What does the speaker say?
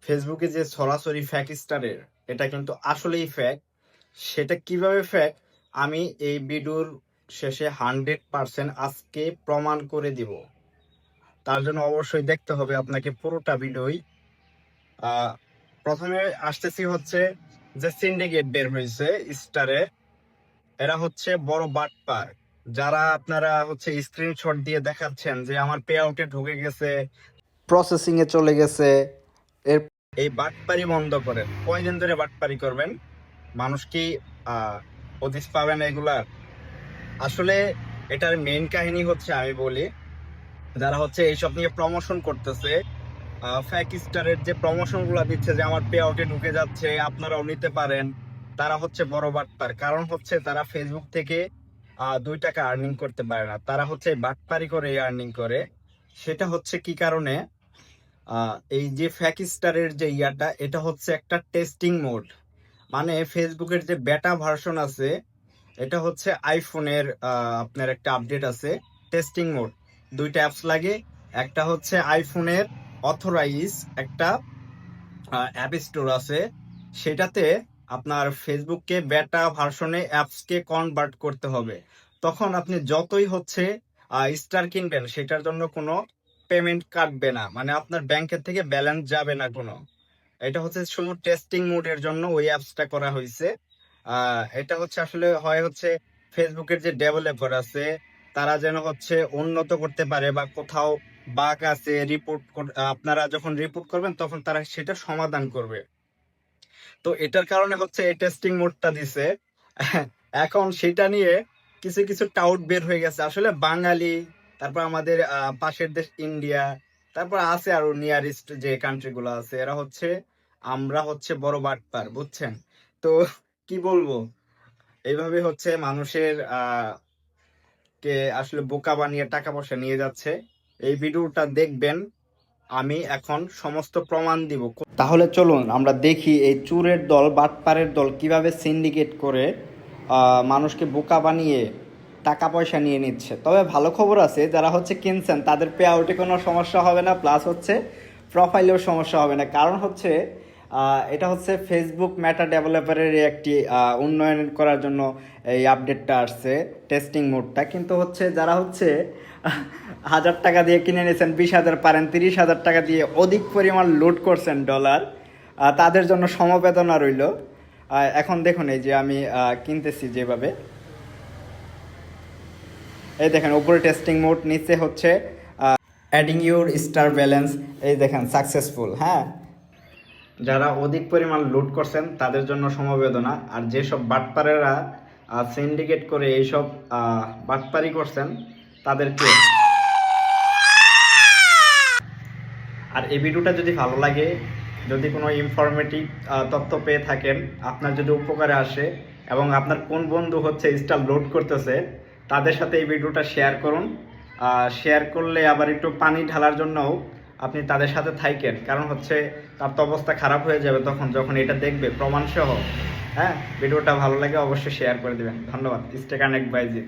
ফেসবুকে যে সরাসরি ফ্যাক স্টারের, এটা কিন্তু আসলেই ফ্যাক। সেটা কিভাবে ফ্যাক, আমি এই ভিডিওর শেষে 100% আজকে প্রমাণ করে দিব। তার জন্য অবশ্যই দেখতে হবে আপনাকে পুরোটা ভিডিওই। আহ প্রথমে আসতেছি হচ্ছে যে সিন্ডিকেট বের হয়েছে স্টারে, এরা হচ্ছে বড় বাটপার। যারা আপনারা হচ্ছে স্ক্রিনশট দিয়ে দেখাচ্ছেন যে আমার পে আউটে ঢুকে গেছে, প্রসেসিং এ চলে গেছে, এর এই বাটপারি বন্ধ করেন। কয়দিন ধরে বাটপারি করবেন? মানুষ কি হদিস পাবেন এগুলার? আসলে এটার মেইন কাহিনী হচ্ছে, আমি বলি, যারা হচ্ছে এইসব নিয়ে প্রমোশন করতেছে, ফ্যাক স্টারের যে প্রমোশন গুলা দিচ্ছে যে আমার পে আউটে ঢুকে যাচ্ছে, আপনারাও নিতে পারেন, তারা হচ্ছে বড় বাটপার। কারণ হচ্ছে তারা ফেসবুক থেকে 2 টাকা আর্নিং করতে পারে না, তারা হচ্ছে বাটপারি করে আর্নিং করে। সেটা হচ্ছে কি কারণে? এই যে ফ্যাক স্টারের যে ইয়াটা, এটা হচ্ছে একটা টেস্টিং মোড। মানে ফেসবুকের যে বেটা ভার্সন আছে, এটা হচ্ছে আইফোনের আপনার একটা আপডেট আছে, টেস্টিং মোড। 2টা অ্যাপস লাগে। একটা হচ্ছে আইফোনের অথরাইজ একটা অ্যাপ স্টোর আছে, সেটাতে আপনার ফেসবুককে বেটা ভার্সনে অ্যাপসকে কনভার্ট করতে হবে। তখন আপনি যতই হচ্ছে স্টার কিনবেন, সেটার জন্য কোনো পেমেন্ট কাটবে না, মানে আপনার ব্যাংকের থেকে ব্যালেন্স যাবে না কোনো। এটা হচ্ছে শুধু টেস্টিং মোডের জন্য ওই অ্যাপসটা করা হয়েছে। এটা হচ্ছে আসলে হয় হচ্ছে ফেসবুকের যে ডেভেলপার আছে, তারা যেন হচ্ছে উন্নত করতে পারে, বা কোথাও বাগ আছে রিপোর্ট, আপনারা যখন রিপোর্ট করবেন তখন তারা সেটা সমাধান করবে। তো এটার কারণে হচ্ছে এই টেস্টিং মোডটা দিছে। এখন সেটা নিয়ে কিছু কিছু টাউট বের হয়ে গেছে। আসলে বাঙালি, তারপর আমাদের পাশের দেশ ইন্ডিয়া, তারপর আছে আরো নিয়ারেস্ট যে কান্ট্রি গুলো আছে, এরা হচ্ছে, আমরা হচ্ছে বড় বাটপার, বুঝছেন? তো কি বলবো, এইভাবে হচ্ছে মানুষের কে আসলে বোকা বানিয়ে টাকা পয়সা নিয়ে যাচ্ছে। এই ভিডিওটা দেখবেন, আমি এখন সমস্ত প্রমাণ দিব। তাহলে চলুন আমরা দেখি এই চুরের দল, বাটপারের দল কিভাবে সিন্ডিকেট করে মানুষকে বোকা বানিয়ে টাকা পয়সা নিয়ে নিচ্ছে। তবে ভালো খবর আছে, যারা হচ্ছে কিনছেন তাদের পে আউটে কোনো সমস্যা হবে না, প্লাস হচ্ছে প্রোফাইলেও সমস্যা হবে না। কারণ হচ্ছে এটা হচ্ছে ফেসবুক মেটা ডেভেলপারের একটি উন্নয়ন করার জন্য এই আপডেটটা আসছে, টেস্টিং মোডটা। কিন্তু হচ্ছে যারা হচ্ছে 1,000 টাকা দিয়ে কিনে নিয়েছেন, 20,000 পারেন 30,000 টাকা দিয়ে অধিক পরিমাণ লুট করছেন ডলার, তাদের জন্য সমবেদনা রইল। এখন দেখুন, এই যে আমি কিনতেছি যেভাবে, এই দেখেন উপরে টেস্টিং মোড, নিচে হচ্ছে অ্যাডিং ইউর স্টার ব্যালেন্স, এই দেখেন সাকসেসফুল। হ্যাঁ, যারা অধিক পরিমাণ লুট করছেন তাদের জন্য সমবেদনা। আর যেসব বাটপারেরা সিন্ডিকেট করে এইসব বাটপারি করছেন তাদেরকে। আর এই ভিডিওটা যদি ভালো লাগে, যদি কোনো ইনফরমেটিভ তথ্য পেয়ে থাকেন, আপনার যদি উপকারে আসে, এবং আপনার কোন বন্ধু হচ্ছে স্টার লোড করতেছে, তাদের সাথে এই ভিডিওটা শেয়ার করুন। শেয়ার করলে আবার একটু পানি ঢালার জন্যও আপনি তাদের সাথে থাকেন, কারণ হচ্ছে তার তো অবস্থা খারাপ হয়ে যাবে তখন, যখন এটা দেখবে প্রমাণসহ। হ্যাঁ, ভিডিওটা ভালো লাগে অবশ্যই শেয়ার করে দেবেন। ধন্যবাদ। স্টে কানেক্ট বাই জি।